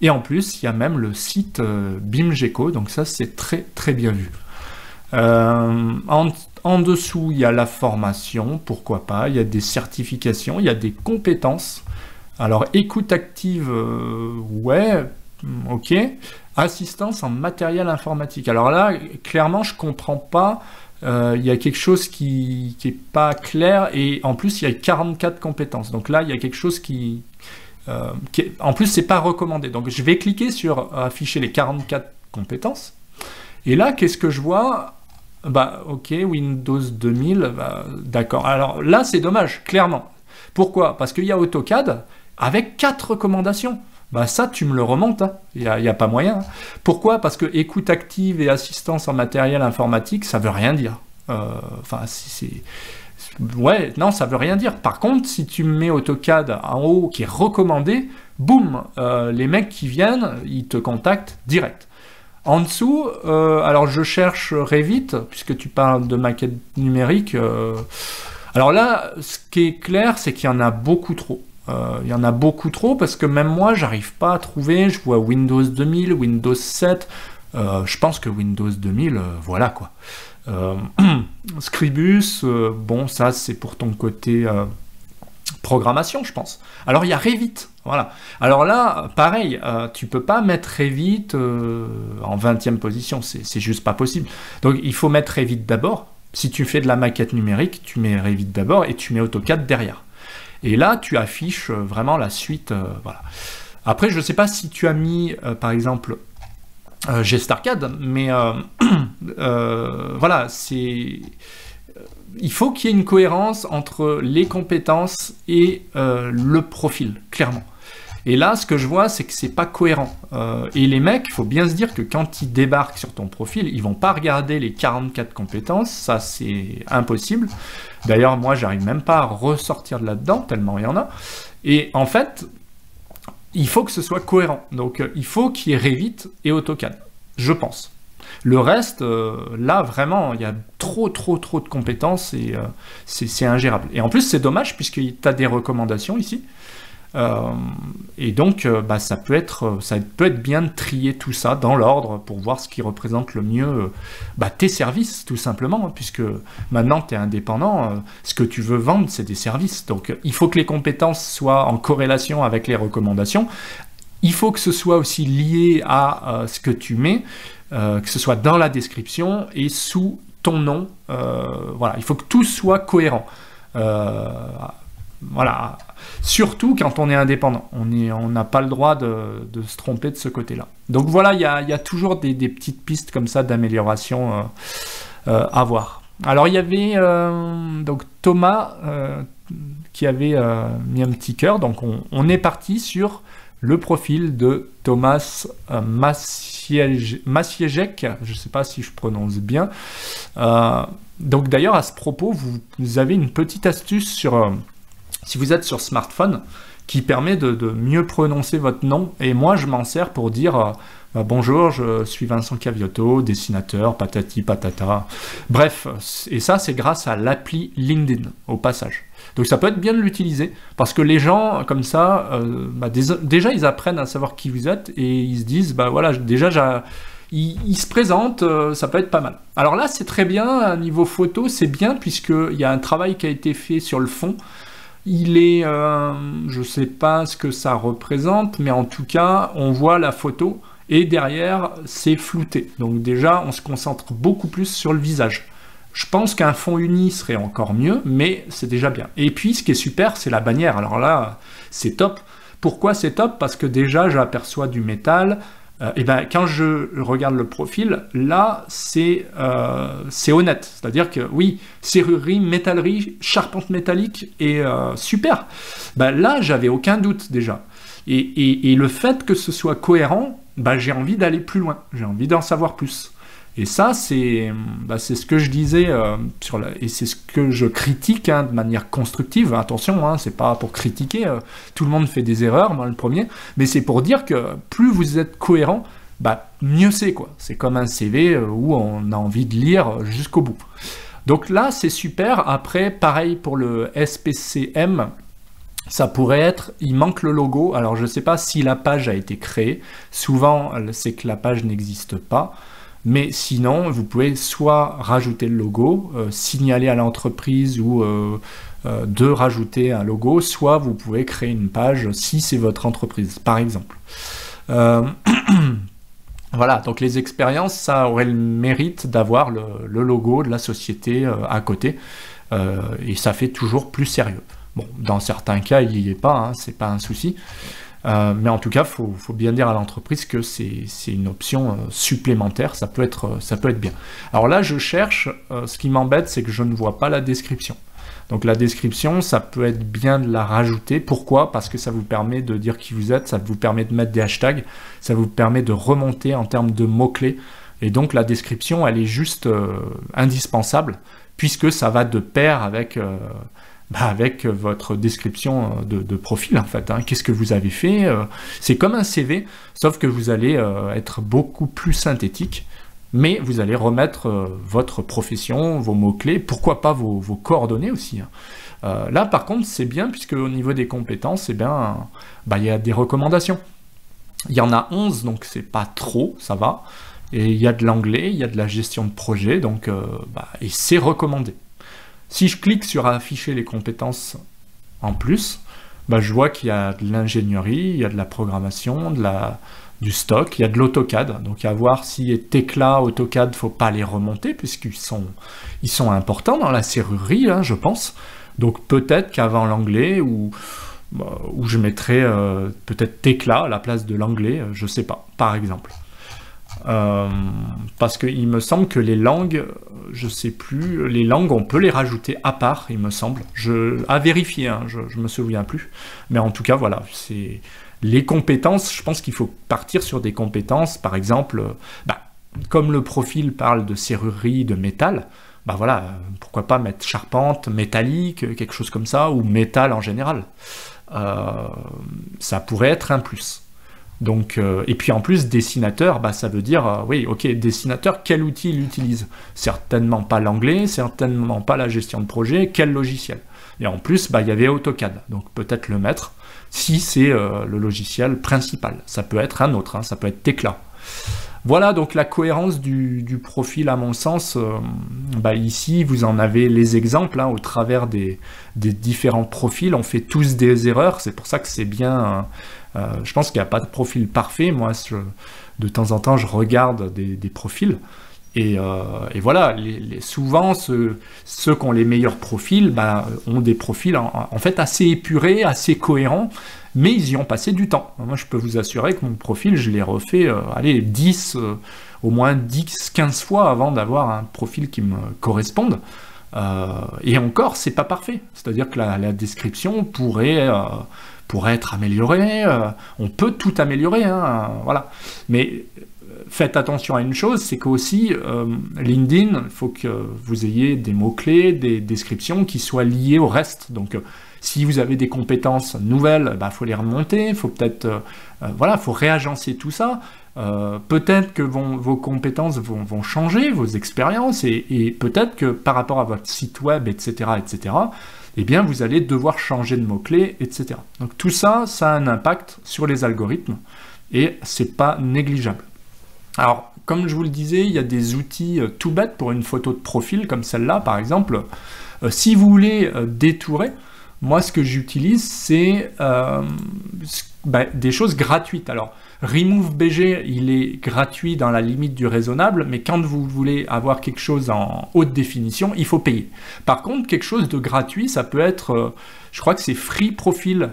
Et en plus, il y a même le site BIMGECO, donc ça c'est très très bien vu. En dessous, il y a la formation, pourquoi pas, il y a des certifications, il y a des compétences. Alors, écoute active, ouais, ok. Assistance en matériel informatique. Alors là, clairement, je comprends pas. Il y a quelque chose qui est pas clair, et en plus, il y a 44 compétences. Donc là, il y a quelque chose en plus, c'est pas recommandé. Donc, je vais cliquer sur afficher les 44 compétences. Et là, qu'est-ce que je vois? Bah, ok, Windows 2000, bah, d'accord. Alors là, c'est dommage, clairement. Pourquoi? Parce qu'il y a AutoCAD avec 4 recommandations. Bah ça, tu me le remontes, hein. Il n'y a pas moyen. Hein. Pourquoi? Parce que écoute active et assistance en matériel informatique, ça veut rien dire. Enfin, ouais, non, ça veut rien dire. Par contre, si tu mets AutoCAD en haut, qui est recommandé, boum, les mecs qui viennent, ils te contactent direct. En dessous, alors je cherche Revit, puisque tu parles de maquette numérique. Alors là, ce qui est clair, c'est qu'il y en a beaucoup trop. Il y en a beaucoup trop, parce que même moi, j'arrive pas à trouver. Je vois Windows 2000, Windows 7. Je pense que Windows 2000, voilà quoi. Scribus, bon, ça c'est pour ton côté programmation, je pense. Alors il y a Revit, voilà. Alors là, pareil, tu peux pas mettre Revit en 20e position, c'est juste pas possible. Donc il faut mettre Revit d'abord. Si tu fais de la maquette numérique, tu mets Revit d'abord et tu mets AutoCAD derrière. Et là, tu affiches vraiment la suite. Voilà. Après, je ne sais pas si tu as mis, par exemple, GestArcade, mais voilà, il faut qu'il y ait une cohérence entre les compétences et le profil, clairement. Et là, ce que je vois, c'est que c'est pas cohérent. Et les mecs, il faut bien se dire que quand ils débarquent sur ton profil, ils vont pas regarder les 44 compétences, ça c'est impossible. D'ailleurs, moi, j'arrive même pas à ressortir de là-dedans, tellement il y en a. Et en fait, il faut que ce soit cohérent. Donc, il faut qu'il y ait Revit et AutoCAD, je pense. Le reste, là, vraiment, il y a trop de compétences et c'est ingérable. Et en plus, c'est dommage puisque tu as des recommandations ici. Et donc, ça peut être bien de trier tout ça dans l'ordre pour voir ce qui représente le mieux tes services, tout simplement, hein, puisque maintenant, tu es indépendant. Ce que tu veux vendre, c'est des services. Donc, il faut que les compétences soient en corrélation avec les recommandations. Il faut que ce soit aussi lié à ce que tu mets, que ce soit dans la description et sous ton nom. Voilà, il faut que tout soit cohérent. Voilà. Surtout quand on est indépendant. On n'a pas le droit de se tromper de ce côté-là. Donc voilà, il y a toujours des petites pistes comme ça d'amélioration à voir. Alors il y avait donc Thomas qui avait mis un petit cœur. Donc on est parti sur le profil de Thomas Maciejek, je ne sais pas si je prononce bien. Donc d'ailleurs, à ce propos, vous avez une petite astuce sur, si vous êtes sur smartphone, qui permet de mieux prononcer votre nom. Et moi, je m'en sers pour dire bonjour, je suis Vincent Caviotto, dessinateur, patati patata. Bref, et ça, c'est grâce à l'appli LinkedIn, au passage. Donc ça peut être bien de l'utiliser, parce que les gens, comme ça, déjà, ils apprennent à savoir qui vous êtes, et ils se disent, voilà, déjà, ils se présentent, ça peut être pas mal. Alors là, c'est très bien, à niveau photo, c'est bien, puisqu'il y a un travail qui a été fait sur le fond. Il est, je sais pas ce que ça représente, mais en tout cas, on voit la photo, et derrière, c'est flouté. Donc déjà, on se concentre beaucoup plus sur le visage. Je pense qu'un fond uni serait encore mieux, mais c'est déjà bien. Et puis, ce qui est super, c'est la bannière. Alors là, c'est top. Pourquoi c'est top? Parce que déjà, j'aperçois du métal. Quand je regarde le profil, là, c'est honnête. C'est-à-dire que, oui, serrurerie, métallerie, charpente métallique, et super. Là, j'avais aucun doute déjà. Et le fait que ce soit cohérent, j'ai envie d'aller plus loin. J'ai envie d'en savoir plus. Et ça, c'est ce que je disais, et c'est ce que je critique de manière constructive. Attention, c'est pas pour critiquer, tout le monde fait des erreurs, moi le premier, mais c'est pour dire que plus vous êtes cohérent, mieux c'est, quoi. C'est comme un CV où on a envie de lire jusqu'au bout. Donc là, c'est super. Après, pareil pour le SPCM, ça pourrait être, il manque le logo. Alors, je ne sais pas si la page a été créée. Souvent, c'est que la page n'existe pas. Mais sinon, vous pouvez soit rajouter le logo, signaler à l'entreprise ou de rajouter un logo, soit vous pouvez créer une page si c'est votre entreprise, par exemple. Voilà, donc les expériences, ça aurait le mérite d'avoir le logo de la société à côté, et ça fait toujours plus sérieux. Bon, dans certains cas, il n'y est pas, c'est pas un souci. Mais en tout cas, faut bien dire à l'entreprise que c'est une option supplémentaire, ça peut être bien. Alors là, je cherche, ce qui m'embête, c'est que je ne vois pas la description. Donc la description, ça peut être bien de la rajouter. Pourquoi? Parce que ça vous permet de dire qui vous êtes, ça vous permet de mettre des hashtags, ça vous permet de remonter en termes de mots-clés. Et donc la description, elle est juste indispensable, puisque ça va de pair avec votre description de profil, en fait. Qu'est-ce que vous avez fait? C'est comme un CV, sauf que vous allez être beaucoup plus synthétique, mais vous allez remettre votre profession, vos mots-clés, pourquoi pas vos coordonnées aussi. Là, par contre, c'est bien, puisque au niveau des compétences, il y a des recommandations. Il y en a 11, donc c'est pas trop, ça va. Et il y a de l'anglais, il y a de la gestion de projet, donc et c'est recommandé. Si je clique sur afficher les compétences en plus, je vois qu'il y a de l'ingénierie, il y a de la programmation, du stock, il y a de l'AutoCAD. Donc à voir si Tekla, AutoCAD, faut pas les remonter puisqu'ils sont importants dans la serrurerie, je pense. Donc peut-être qu'avant l'anglais, ou je mettrais peut-être tecla à la place de l'anglais, je sais pas, par exemple. Parce qu'il me semble que les langues, je sais plus, les langues on peut les rajouter à part, il me semble. À vérifier, hein, je me souviens plus. Mais en tout cas, voilà, c'est les compétences. Je pense qu'il faut partir sur des compétences, par exemple, comme le profil parle de serrurerie, de métal. Voilà, pourquoi pas mettre charpente, métallique, quelque chose comme ça, ou métal en général. Ça pourrait être un plus. Donc, et puis en plus, dessinateur, ça veut dire, oui, ok, dessinateur, quel outil il utilise? Certainement pas l'anglais, certainement pas la gestion de projet, quel logiciel? Et en plus, il y avait AutoCAD, donc peut-être le mettre, si c'est le logiciel principal. Ça peut être un autre, hein, ça peut être Tecla. Voilà donc la cohérence du profil à mon sens. Ici, vous en avez les exemples hein, au travers des différents profils. On fait tous des erreurs, c'est pour ça que c'est bien... je pense qu'il n'y a pas de profil parfait. Moi, de temps en temps, je regarde des profils. Et voilà, souvent, ceux qui ont les meilleurs profils ont des profils en fait assez épurés, assez cohérents, mais ils y ont passé du temps. Moi, je peux vous assurer que mon profil, je l'ai refait, au moins 10, 15 fois avant d'avoir un profil qui me corresponde. Et encore, c'est pas parfait. C'est-à-dire que la description pourrait être améliorée. On peut tout améliorer, hein, voilà. Mais faites attention à une chose, c'est qu'aussi, LinkedIn, il faut que vous ayez des mots-clés, des descriptions qui soient liées au reste. Donc, si vous avez des compétences nouvelles, faut les remonter, il faut peut-être, faut réagencer tout ça. Peut-être que vos compétences vont changer, vos expériences, et peut-être que par rapport à votre site web, etc., eh bien, vous allez devoir changer de mots-clés, etc. Donc tout ça, ça a un impact sur les algorithmes, et c'est pas négligeable. Alors, comme je vous le disais, il y a des outils tout bêtes pour une photo de profil, comme celle-là, par exemple. Si vous voulez détourer, moi, ce que j'utilise, c'est des choses gratuites. Alors, RemoveBG, il est gratuit dans la limite du raisonnable, mais quand vous voulez avoir quelque chose en haute définition, il faut payer. Par contre, quelque chose de gratuit, ça peut être, je crois que c'est Free Profile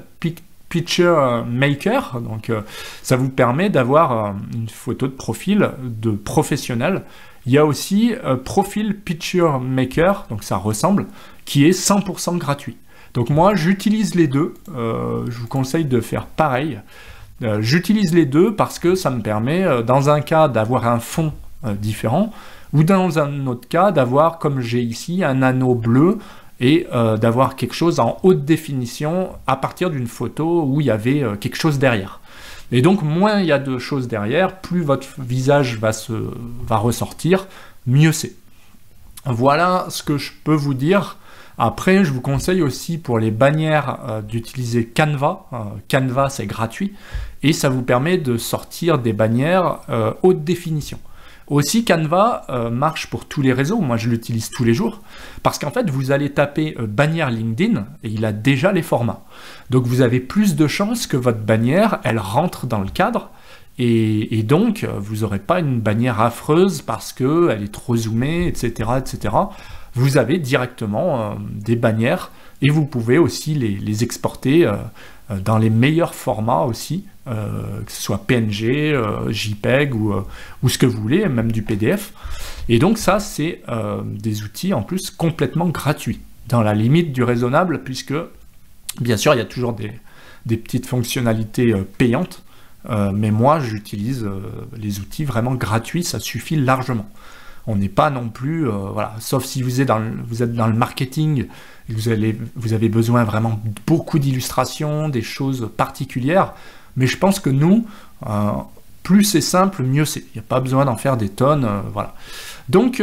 Picture Maker, donc ça vous permet d'avoir une photo de profil de professionnel. Il y a aussi Profile Picture Maker, donc ça ressemble, qui est 100% gratuit. Donc moi, j'utilise les deux, je vous conseille de faire pareil. J'utilise les deux parce que ça me permet, dans un cas, d'avoir un fond différent, ou dans un autre cas, d'avoir, comme j'ai ici, un anneau bleu, et d'avoir quelque chose en haute définition à partir d'une photo où il y avait quelque chose derrière. Et donc, moins il y a de choses derrière, plus votre visage va ressortir, mieux c'est. Voilà ce que je peux vous dire. Après, je vous conseille aussi pour les bannières d'utiliser Canva. Canva, c'est gratuit et ça vous permet de sortir des bannières haute définition. Aussi, Canva marche pour tous les réseaux. Moi, je l'utilise tous les jours parce qu'en fait, vous allez taper bannière LinkedIn et il a déjà les formats. Donc, vous avez plus de chances que votre bannière, elle rentre dans le cadre. Et donc, vous n'aurez pas une bannière affreuse parce qu'elle est trop zoomée, etc., etc. Vous avez directement des bannières et vous pouvez aussi les exporter dans les meilleurs formats aussi, que ce soit PNG, JPEG ou ce que vous voulez, même du PDF. Et donc ça, c'est des outils en plus complètement gratuits, dans la limite du raisonnable, puisque bien sûr, il y a toujours des petites fonctionnalités payantes, mais moi, j'utilise les outils vraiment gratuits, ça suffit largement. On n'est pas non plus, voilà, sauf si vous êtes dans le marketing, et vous avez besoin vraiment beaucoup d'illustrations, des choses particulières, mais je pense que nous, plus c'est simple, mieux c'est. Il n'y a pas besoin d'en faire des tonnes, voilà. Donc,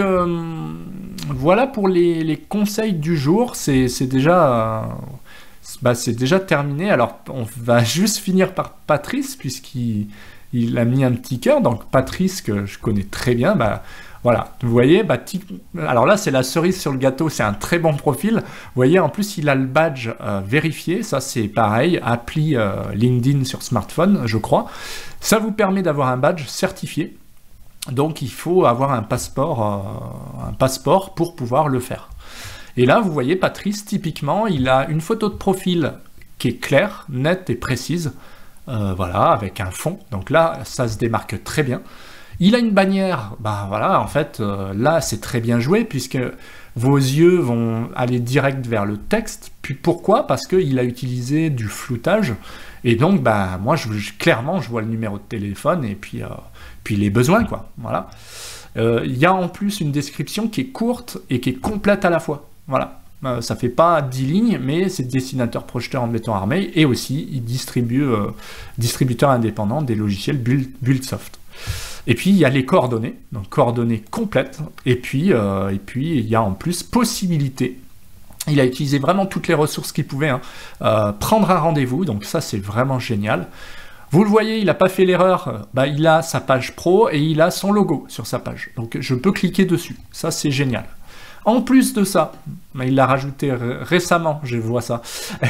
voilà pour les conseils du jour, c'est déjà terminé. Alors, on va juste finir par Patrice, puisqu'il a mis un petit cœur, donc Patrice, que je connais très bien, voilà, vous voyez, alors là c'est la cerise sur le gâteau, c'est un très bon profil. Vous voyez, en plus il a le badge vérifié, ça c'est pareil, appli LinkedIn sur smartphone, je crois. Ça vous permet d'avoir un badge certifié, donc il faut avoir un passeport pour pouvoir le faire. Et là, vous voyez, Patrice, typiquement, il a une photo de profil qui est claire, nette et précise, voilà, avec un fond. Donc là, ça se démarque très bien. Il a une bannière, bah voilà, en fait, là, c'est très bien joué, puisque vos yeux vont aller direct vers le texte. Puis pourquoi? Parce qu'il a utilisé du floutage, et donc, bah, moi, clairement, je vois le numéro de téléphone, et puis les besoins, quoi, voilà. Il y a en plus une description qui est courte et qui est complète à la fois, voilà. Ça fait pas 10 lignes, mais c'est dessinateur projeteur en béton armé, et aussi, il distribue, distributeur indépendant des logiciels Buildsoft. Et puis il y a les coordonnées, donc coordonnées complètes, et puis il y a en plus possibilité, il a utilisé vraiment toutes les ressources qu'il pouvait, hein, prendre un rendez-vous, donc ça c'est vraiment génial. Vous le voyez, il n'a pas fait l'erreur, bah, il a sa page pro et il a son logo sur sa page, donc je peux cliquer dessus, ça c'est génial. En plus de ça, il l'a rajouté récemment, je vois ça,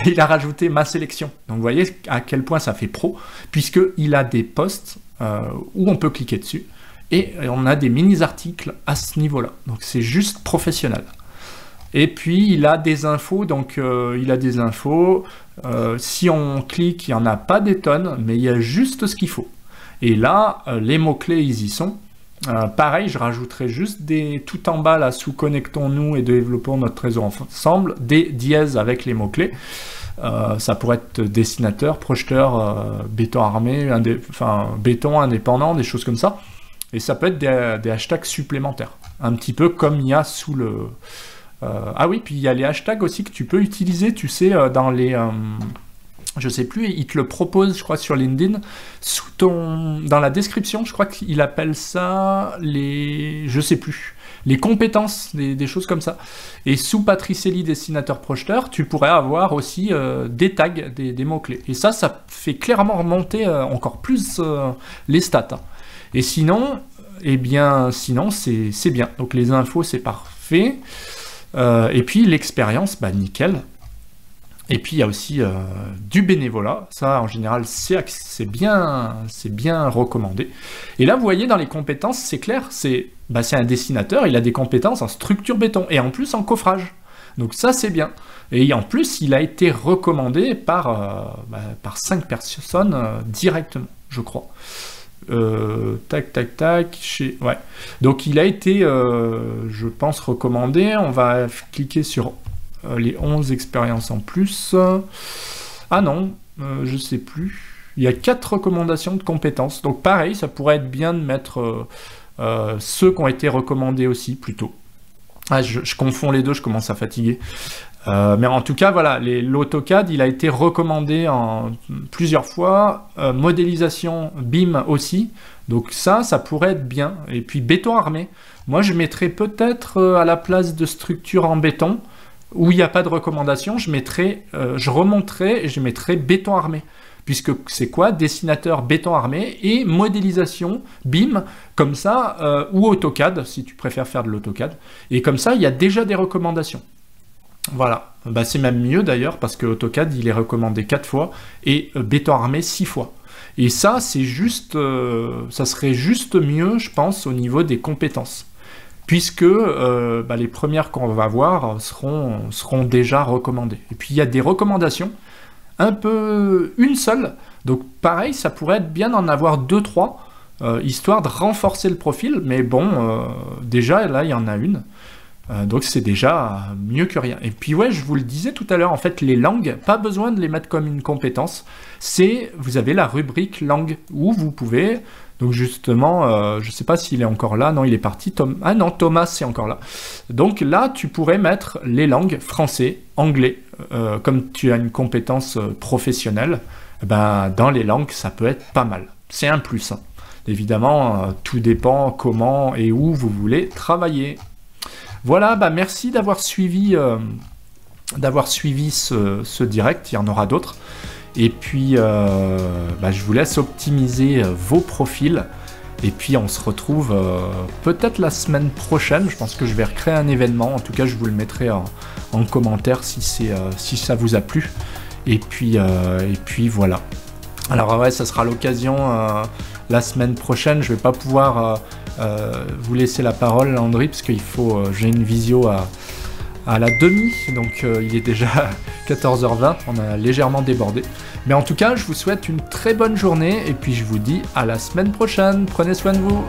il a rajouté ma sélection, donc vous voyez à quel point ça fait pro, puisqu'il a des posts où on peut cliquer dessus, et on a des mini-articles à ce niveau-là, donc c'est juste professionnel. Et puis il a des infos, donc il a des infos, si on clique, il n'y en a pas des tonnes, mais il y a juste ce qu'il faut. Et là, les mots-clés, ils y sont. Pareil, je rajouterai juste tout en bas, là, sous connectons-nous et développons notre réseau ensemble, des dièses avec les mots-clés. Ça pourrait être dessinateur, projeteur, béton armé, béton indépendant, des choses comme ça. Et ça peut être des hashtags supplémentaires. Un petit peu comme il y a sous le... ah oui, puis il y a les hashtags aussi que tu peux utiliser, tu sais, dans les... je sais plus, il te le propose, je crois, sur LinkedIn, dans la description, je crois qu'il appelle ça je sais plus, les compétences, des choses comme ça. Et sous Patricelli dessinateur projeteur, tu pourrais avoir aussi des tags, des mots-clés. Et ça fait clairement remonter encore plus les stats. Hein. Et sinon, eh bien, c'est bien. Donc les infos, c'est parfait. Et puis l'expérience, bah nickel. Et puis il y a aussi du bénévolat, ça en général c'est bien recommandé. Et là vous voyez dans les compétences, c'est clair, c'est un dessinateur, il a des compétences en structure béton et en plus en coffrage. Donc ça c'est bien. Et en plus il a été recommandé par 5 personnes directement, je crois. Ouais. Donc il a été, je pense, recommandé. On va cliquer sur les 11 expériences en plus. Ah non, je sais plus. Il y a 4 recommandations de compétences. Donc pareil, ça pourrait être bien de mettre ceux qui ont été recommandés aussi, plutôt. Ah, je confonds les deux, je commence à fatiguer. Mais en tout cas, voilà, l'AutoCAD, il a été recommandé plusieurs fois. Modélisation BIM aussi. Donc ça pourrait être bien. Et puis béton armé. Moi, je mettrais peut-être à la place de structure en béton, où il n'y a pas de recommandation, je remonterai et je mettrai béton armé. Puisque c'est quoi? Dessinateur béton armé et modélisation BIM, comme ça, ou AutoCAD, si tu préfères faire de l'AutoCAD. Et comme ça, il y a déjà des recommandations. Voilà, c'est même mieux d'ailleurs, parce que AutoCAD, il est recommandé 4 fois, et béton armé 6 fois. Et ça, c'est juste, ça serait juste mieux, je pense, au niveau des compétences. Puisque les premières qu'on va voir seront déjà recommandées. Et puis il y a des recommandations, une seule, donc pareil, ça pourrait être bien d'en avoir 2-3, histoire de renforcer le profil, mais bon, déjà là il y en a une, donc c'est déjà mieux que rien. Et puis ouais, je vous le disais tout à l'heure, en fait les langues, pas besoin de les mettre comme une compétence, vous avez la rubrique langue, où vous pouvez... Donc justement, je ne sais pas s'il est encore là, non il est parti, ah non, Thomas c'est encore là. Donc là tu pourrais mettre les langues français, anglais, comme tu as une compétence professionnelle, dans les langues ça peut être pas mal, c'est un plus. Hein. Évidemment, tout dépend comment et où vous voulez travailler. Voilà, merci d'avoir suivi, ce direct, il y en aura d'autres. Et puis, je vous laisse optimiser vos profils. Et puis, on se retrouve peut-être la semaine prochaine. Je pense que je vais recréer un événement. En tout cas, je vous le mettrai en commentaire si ça vous a plu. Et puis voilà. Alors ouais, ça sera l'occasion la semaine prochaine. Je vais pas pouvoir vous laisser la parole, Landry, parce qu'il faut. J'ai une visio à la demi, donc il est déjà 14h20, on a légèrement débordé. Mais en tout cas, je vous souhaite une très bonne journée et puis je vous dis à la semaine prochaine. Prenez soin de vous.